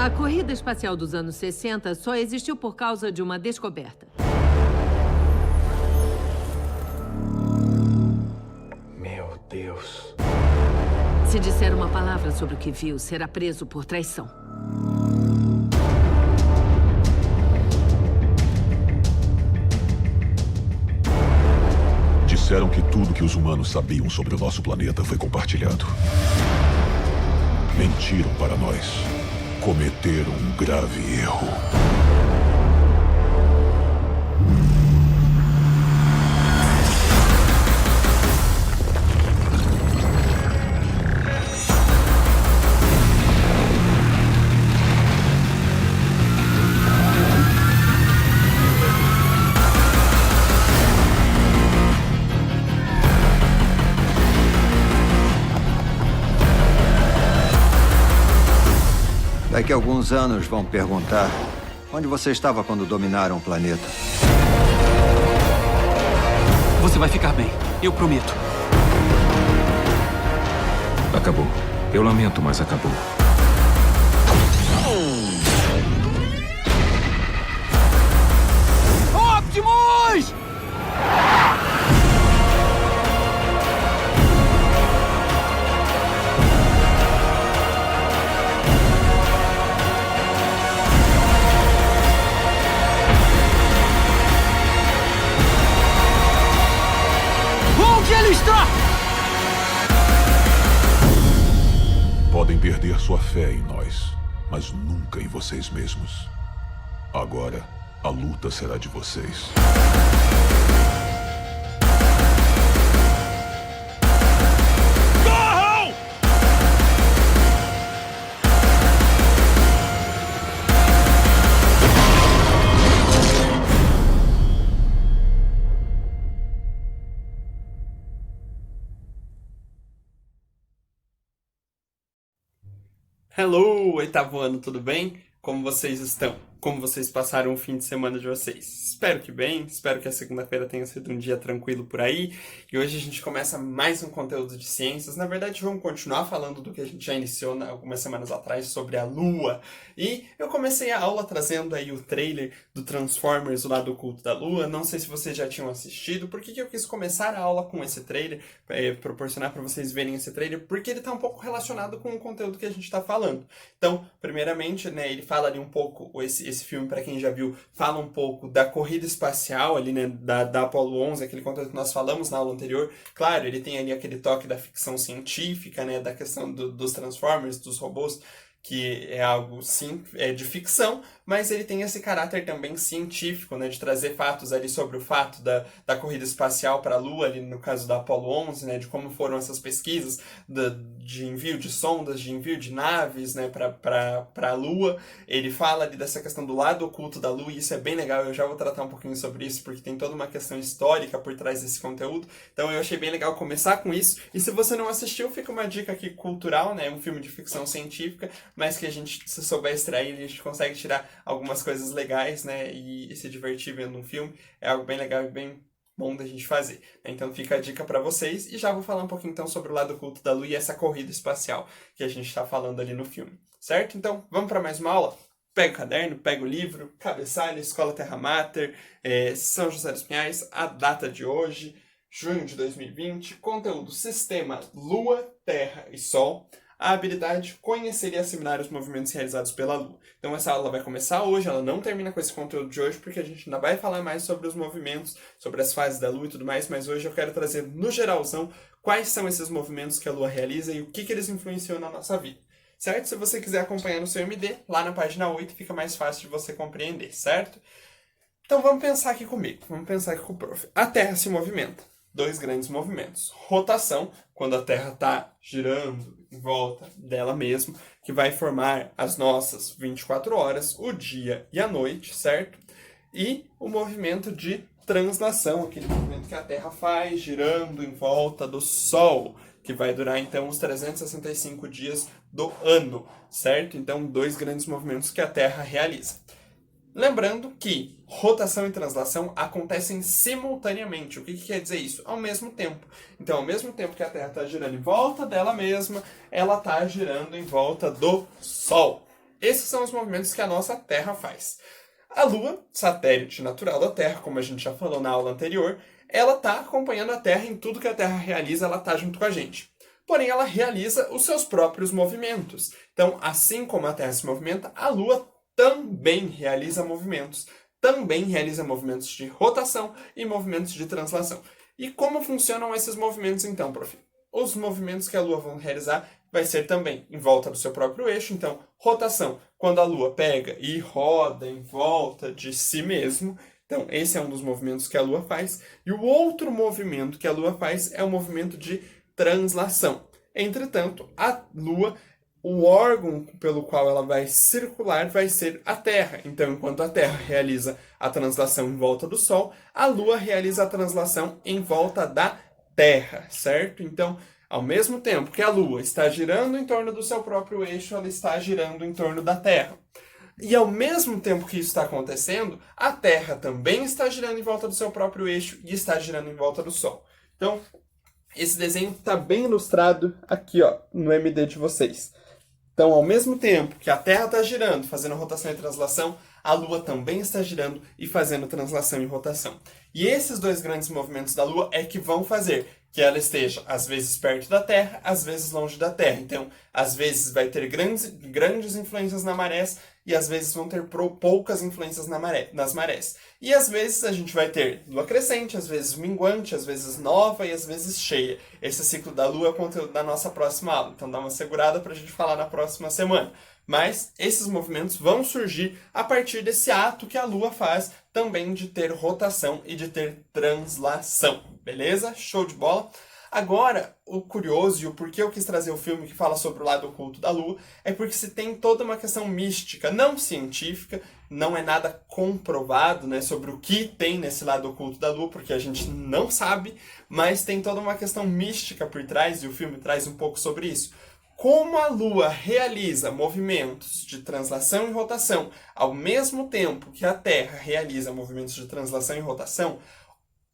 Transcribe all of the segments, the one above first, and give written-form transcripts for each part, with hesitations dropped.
A corrida espacial dos anos 60 só existiu por causa de uma descoberta. Meu Deus. Se disser uma palavra sobre o que viu, será preso por traição. Disseram que tudo que os humanos sabiam sobre o nosso planeta foi compartilhado. Mentiram para nós. Cometeram um grave erro. Daqui a alguns anos vão perguntar onde você estava quando dominaram o planeta. Você vai ficar bem, eu prometo. Acabou. Eu lamento, mas acabou. Optimus! Onde ele está? Podem perder sua fé em nós, mas nunca em vocês mesmos. Agora, a luta será de vocês. Corram! Hello, oitavo ano, tudo bem? Como vocês estão? Como vocês passaram o fim de semana de vocês? Espero que bem, espero que a segunda-feira tenha sido um dia tranquilo por aí. E hoje a gente começa mais um conteúdo de ciências. Na verdade, vamos continuar falando do que a gente já iniciou algumas semanas atrás sobre a Lua. E eu comecei a aula trazendo aí o trailer do Transformers, o lado oculto da Lua. Não sei se vocês já tinham assistido. Por que eu quis começar a aula com esse trailer? Proporcionar para vocês verem esse trailer, porque ele está um pouco relacionado com o conteúdo que a gente está falando. Então, primeiramente, né, ele fala ali um pouco, esse filme, para quem já viu, fala um pouco da corrida espacial ali, né, da Apollo 11, aquele conteúdo que nós falamos na aula anterior. Claro, ele tem ali aquele toque da ficção científica, né, da questão dos Transformers, dos robôs, que é algo, sim, de ficção, mas ele tem esse caráter também científico, né, de trazer fatos ali sobre o fato da corrida espacial para a Lua, ali no caso da Apollo 11, né, de como foram essas pesquisas de envio de sondas, de envio de naves, né, para a Lua. Ele fala ali dessa questão do lado oculto da Lua, e isso é bem legal. Eu já vou tratar um pouquinho sobre isso, porque tem toda uma questão histórica por trás desse conteúdo. Então eu achei bem legal começar com isso. E se você não assistiu, fica uma dica aqui cultural, né, um filme de ficção científica, mas que a gente, se souber extrair, a gente consegue tirar algumas coisas legais, né, e se divertir vendo um filme. É algo bem legal e bem bom da gente fazer. Então fica a dica para vocês, e já vou falar um pouquinho então sobre o lado oculto da Lua e essa corrida espacial que a gente está falando ali no filme, certo? Então vamos para mais uma aula? Pega o caderno, pega o livro, cabeçalho, Escola Terra Mater, São José dos Pinhais, a data de hoje, junho de 2020, conteúdo Sistema Lua, Terra e Sol. A habilidade conhecer e assimilar os movimentos realizados pela Lua. Então essa aula vai começar hoje, ela não termina com esse conteúdo de hoje, porque a gente ainda vai falar mais sobre os movimentos, sobre as fases da Lua e tudo mais, mas hoje eu quero trazer no geralzão quais são esses movimentos que a Lua realiza e o que eles influenciam na nossa vida. Certo? Se você quiser acompanhar no seu MD, lá na página 8 fica mais fácil de você compreender, certo? Então vamos pensar aqui comigo, vamos pensar aqui com o prof. A Terra se movimenta. Dois grandes movimentos. Rotação, quando a Terra está girando em volta dela mesma, que vai formar as nossas 24 horas, o dia e a noite, certo? E o movimento de translação, aquele movimento que a Terra faz girando em volta do Sol, que vai durar então os 365 dias do ano, certo? Então, dois grandes movimentos que a Terra realiza. Lembrando que rotação e translação acontecem simultaneamente. O que quer dizer isso? Ao mesmo tempo. Então, ao mesmo tempo que a Terra está girando em volta dela mesma, ela está girando em volta do Sol. esses são os movimentos que a nossa Terra faz. A Lua, satélite natural da Terra, como a gente já falou na aula anterior, ela está acompanhando a Terra em tudo que a Terra realiza, ela está junto com a gente. Porém, ela realiza os seus próprios movimentos. Então, assim como a Terra se movimenta, a Lua também realiza movimentos. Também realiza movimentos de rotação e movimentos de translação. E como funcionam esses movimentos então, prof? Os movimentos que a Lua vai realizar vai ser também em volta do seu próprio eixo. Então, rotação, quando a Lua pega e roda em volta de si mesmo. Então, esse é um dos movimentos que a Lua faz. E o outro movimento que a Lua faz é o movimento de translação. Entretanto, a Lua, o órgão pelo qual ela vai circular vai ser a Terra. Então, enquanto a Terra realiza a translação em volta do Sol, a Lua realiza a translação em volta da Terra, certo? Então, ao mesmo tempo que a Lua está girando em torno do seu próprio eixo, ela está girando em torno da Terra. E ao mesmo tempo que isso está acontecendo, a Terra também está girando em volta do seu próprio eixo e está girando em volta do Sol. Então, esse desenho está bem ilustrado aqui, ó, no MD de vocês. Então, ao mesmo tempo que a Terra está girando, fazendo rotação e translação, a Lua também está girando e fazendo translação e rotação. E esses dois grandes movimentos da Lua é que vão fazer que ela esteja, às vezes, perto da Terra, às vezes longe da Terra. Então, às vezes vai ter grandes influências na marés e às vezes vão ter poucas influências nas marés. E às vezes a gente vai ter lua crescente, às vezes minguante, às vezes nova e às vezes cheia. Esse ciclo da Lua é o conteúdo da nossa próxima aula, então dá uma segurada para a gente falar na próxima semana. Mas esses movimentos vão surgir a partir desse ato que a Lua faz também de ter rotação e de ter translação. Beleza? Show de bola? Agora, o curioso e o porquê eu quis trazer o filme que fala sobre o lado oculto da Lua é porque se tem toda uma questão mística, não científica, não é nada comprovado, né, sobre o que tem nesse lado oculto da Lua, porque a gente não sabe, mas tem toda uma questão mística por trás e o filme traz um pouco sobre isso. Como a Lua realiza movimentos de translação e rotação ao mesmo tempo que a Terra realiza movimentos de translação e rotação,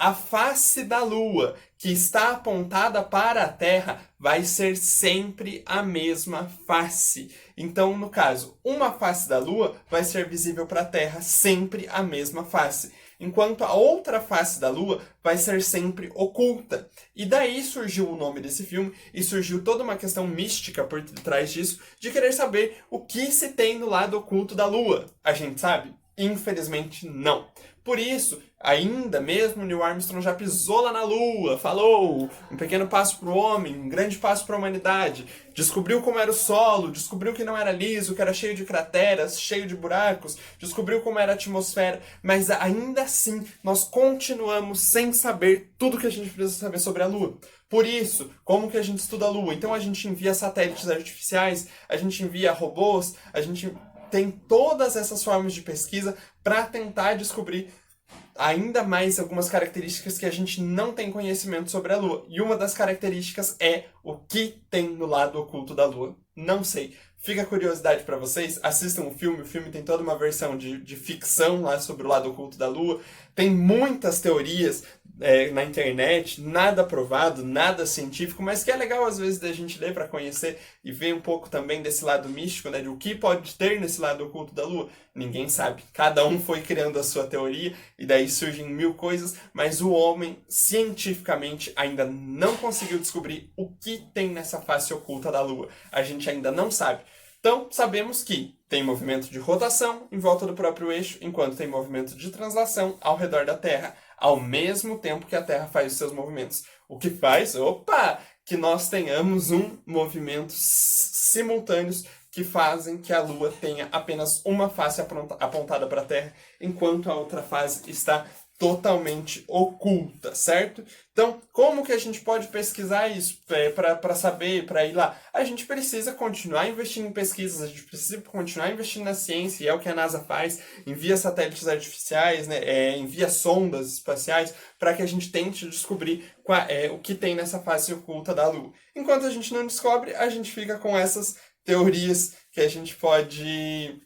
a face da Lua, que está apontada para a Terra, vai ser sempre a mesma face. Então, no caso, uma face da Lua vai ser visível para a Terra, sempre a mesma face. Enquanto a outra face da Lua vai ser sempre oculta. E daí surgiu o nome desse filme e surgiu toda uma questão mística por trás disso, de querer saber o que se tem no lado oculto da Lua. A gente sabe? Infelizmente, não. Por isso, ainda mesmo Neil Armstrong já pisou lá na Lua, falou um pequeno passo para o homem, um grande passo para a humanidade, descobriu como era o solo, descobriu que não era liso, que era cheio de crateras, cheio de buracos, descobriu como era a atmosfera, mas ainda assim nós continuamos sem saber tudo que a gente precisa saber sobre a Lua. Por isso, como que a gente estuda a Lua? Então a gente envia satélites artificiais, a gente envia robôs, a gente tem todas essas formas de pesquisa para tentar descobrir ainda mais algumas características que a gente não tem conhecimento sobre a Lua. E uma das características é o que tem no lado oculto da Lua. Não sei. Fica a curiosidade para vocês, assistam o filme tem toda uma versão de ficção lá sobre o lado oculto da Lua. Tem muitas teorias na internet, nada provado, nada científico, mas que é legal às vezes da gente ler para conhecer e ver um pouco também desse lado místico, né, de o que pode ter nesse lado oculto da Lua. Ninguém sabe. Cada um foi criando a sua teoria e daí surgem mil coisas, mas o homem cientificamente ainda não conseguiu descobrir o que tem nessa face oculta da Lua. A gente ainda não sabe. Então, sabemos que tem movimento de rotação em volta do próprio eixo, enquanto tem movimento de translação ao redor da Terra, ao mesmo tempo que a Terra faz os seus movimentos. O que faz, que nós tenhamos movimentos simultâneos que fazem que a Lua tenha apenas uma face apontada para a Terra, enquanto a outra face está totalmente oculta, certo? Então, como que a gente pode pesquisar isso para saber, para ir lá? A gente precisa continuar investindo em pesquisas, a gente precisa continuar investindo na ciência, e é o que a NASA faz, envia satélites artificiais, né, envia sondas espaciais para que a gente tente descobrir o que tem nessa face oculta da Lua. Enquanto a gente não descobre, a gente fica com essas teorias que a gente pode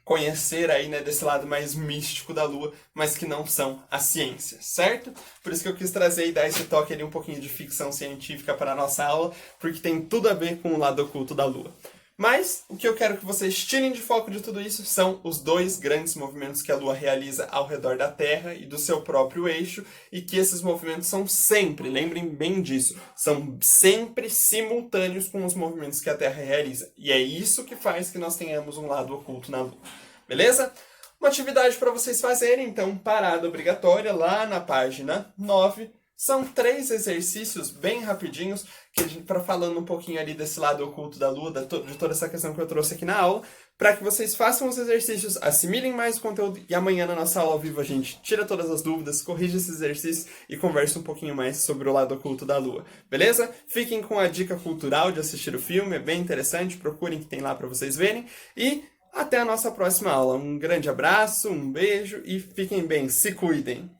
conhecer aí, né, desse lado mais místico da Lua, mas que não são a ciência, certo? Por isso que eu quis trazer e dar esse toque ali um pouquinho de ficção científica para a nossa aula, porque tem tudo a ver com o lado oculto da Lua. Mas o que eu quero que vocês tirem de foco de tudo isso são os dois grandes movimentos que a Lua realiza ao redor da Terra e do seu próprio eixo, e que esses movimentos são sempre, lembrem bem disso, são sempre simultâneos com os movimentos que a Terra realiza. E é isso que faz que nós tenhamos um lado oculto na Lua. Beleza? Uma atividade para vocês fazerem, então, parada obrigatória, lá na página 9. São 3 exercícios bem rapidinhos, para falando um pouquinho ali desse lado oculto da Lua, de toda essa questão que eu trouxe aqui na aula, para que vocês façam os exercícios, assimilem mais o conteúdo, e amanhã na nossa aula ao vivo a gente tira todas as dúvidas, corrige esses exercícios e conversa um pouquinho mais sobre o lado oculto da Lua. Beleza? Fiquem com a dica cultural de assistir o filme, é bem interessante, procurem que tem lá para vocês verem, e até a nossa próxima aula. Um grande abraço, um beijo e fiquem bem, se cuidem!